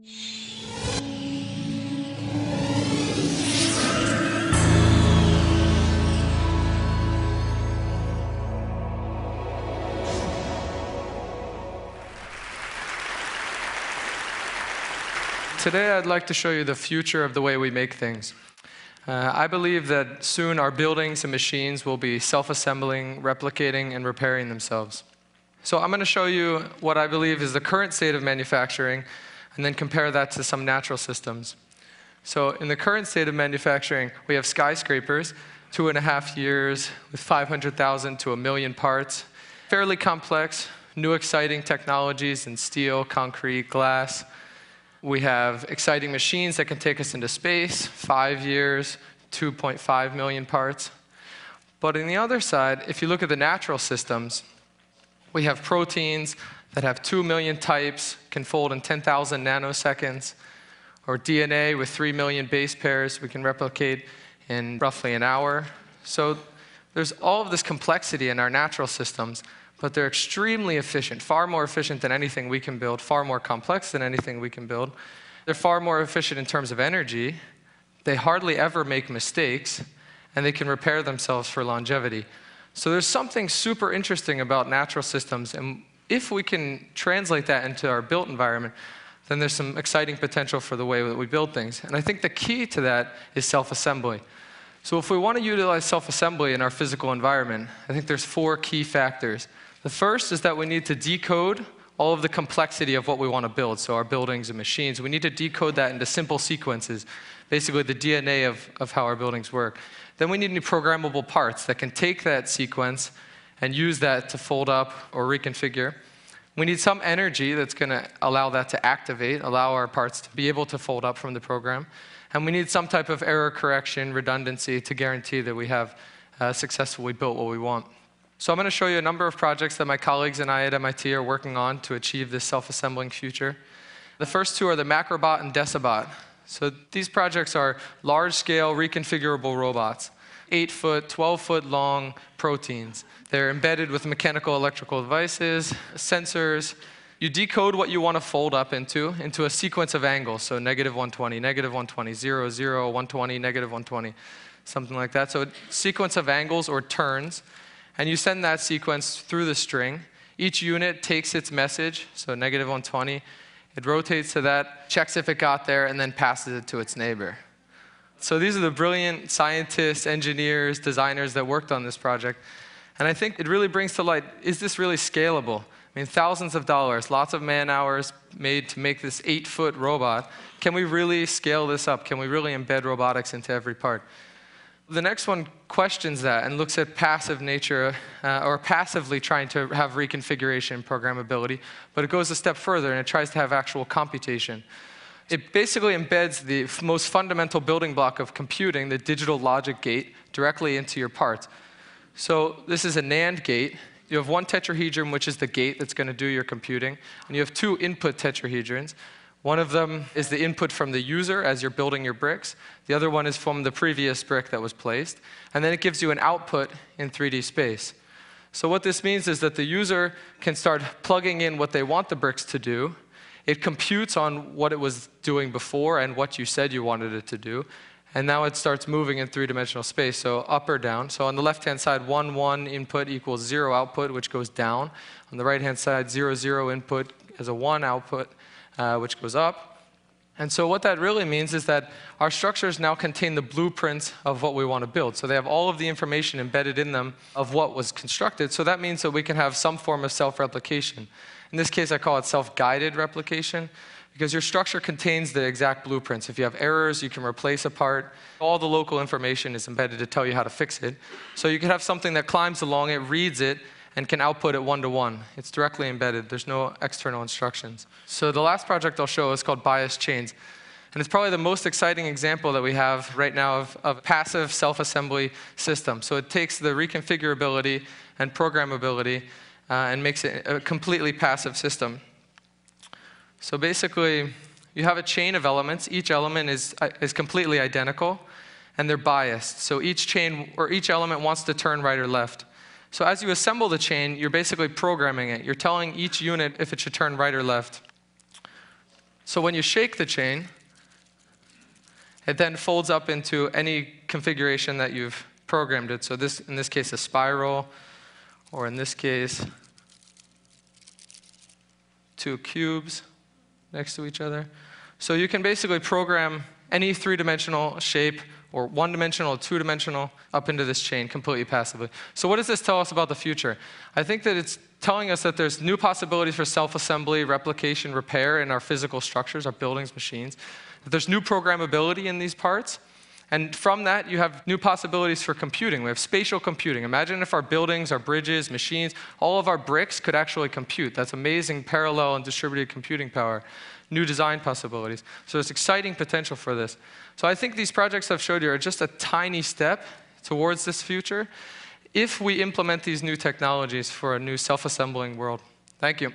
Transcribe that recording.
Today I'd like to show you the future of the way we make things. I believe that soon our buildings and machines will be self-assembling, replicating, and repairing themselves. So I'm going to show you what I believe is the current state of manufacturing, and then compare that to some natural systems. So in the current state of manufacturing, we have skyscrapers, 2.5 years with 500,000 to 1 million parts. Fairly complex, new exciting technologies in steel, concrete, glass. We have exciting machines that can take us into space, 5 years, 2.5 million parts. But on the other side, if you look at the natural systems, we have proteins that have 2 million types, can fold in 10,000 nanoseconds, or DNA with 3 million base pairs we can replicate in roughly an hour. So there's all of this complexity in our natural systems, but they're extremely efficient, far more efficient than anything we can build, far more complex than anything we can build. They're far more efficient in terms of energy. They hardly ever make mistakes, and they can repair themselves for longevity. So there's something super interesting about natural systems, and if we can translate that into our built environment, then there's some exciting potential for the way that we build things. And I think the key to that is self-assembly. So if we want to utilize self-assembly in our physical environment, I think there's 4 key factors. The first is that we need to decode all of the complexity of what we want to build, so our buildings and machines. We need to decode that into simple sequences, basically the DNA of how our buildings work. Then we need new programmable parts that can take that sequence and use that to fold up or reconfigure. We need some energy that's going to allow that to activate, allow our parts to be able to fold up from the program. And we need some type of error correction, redundancy, to guarantee that we have successfully built what we want. So I'm going to show you a number of projects that my colleagues and I at MIT are working on to achieve this self-assembling future. The first 2 are the Macrobot and Decibot. So these projects are large-scale reconfigurable robots, 8-foot, 12-foot long proteins. They're embedded with mechanical electrical devices, sensors. You decode what you want to fold up into a sequence of angles, so -120, -120, 0, 0, 120, -120, something like that. So a sequence of angles or turns. And you send that sequence through the string. Each unit takes its message, so -120. It rotates to that, checks if it got there, and then passes it to its neighbor. So these are the brilliant scientists, engineers, designers that worked on this project. And I think it really brings to light, is this really scalable? I mean, thousands of dollars, lots of man-hours made to make this 8-foot robot. Can we really scale this up? Can we really embed robotics into every part? The next one questions that and looks at passive nature, or passively trying to have reconfiguration programmability, but it goes a step further and it tries to have actual computation. It basically embeds the most fundamental building block of computing, the digital logic gate, directly into your parts. So this is a NAND gate. You have one tetrahedron, which is the gate that's going to do your computing, and you have 2 input tetrahedrons. One of them is the input from the user as you're building your bricks. The other one is from the previous brick that was placed. And then it gives you an output in 3D space. So what this means is that the user can start plugging in what they want the bricks to do. It computes on what it was doing before and what you said you wanted it to do. And now it starts moving in 3-dimensional space, so up or down. So on the left-hand side, 1, 1 input equals 0 output, which goes down. On the right-hand side, 0, 0 input is a 1 output, which goes up. And so what that really means is that our structures now contain the blueprints of what we want to build. So they have all of the information embedded in them of what was constructed. So that means that we can have some form of self-replication. In this case, I call it self-guided replication, because your structure contains the exact blueprints. If you have errors, you can replace a part. All the local information is embedded to tell you how to fix it. So you can have something that climbs along it, reads it, and can output it 1-to-1. It's directly embedded. There's no external instructions. So the last project I'll show is called bias chains. And it's probably the most exciting example that we have right now of a passive self-assembly system. So it takes the reconfigurability and programmability and makes it a completely passive system. So basically, you have a chain of elements. Each element is completely identical, and they're biased. So each chain or each element wants to turn right or left. So as you assemble the chain, you're basically programming it. You're telling each unit if it should turn right or left. So when you shake the chain, it then folds up into any configuration that you've programmed it. So this, in this case, a spiral, or in this case, two cubes next to each other. So you can basically program any three-dimensional shape, or one-dimensional, two-dimensional, up into this chain completely passively. So what does this tell us about the future? I think that it's telling us that there's new possibilities for self-assembly, replication, repair in our physical structures, our buildings, machines. That there's new programmability in these parts. And from that, you have new possibilities for computing. We have spatial computing. Imagine if our buildings, our bridges, machines, all of our bricks could actually compute. That's amazing parallel and distributed computing power. New design possibilities. So there's exciting potential for this. So I think these projects I've showed you are just a tiny step towards this future if we implement these new technologies for a new self-assembling world. Thank you.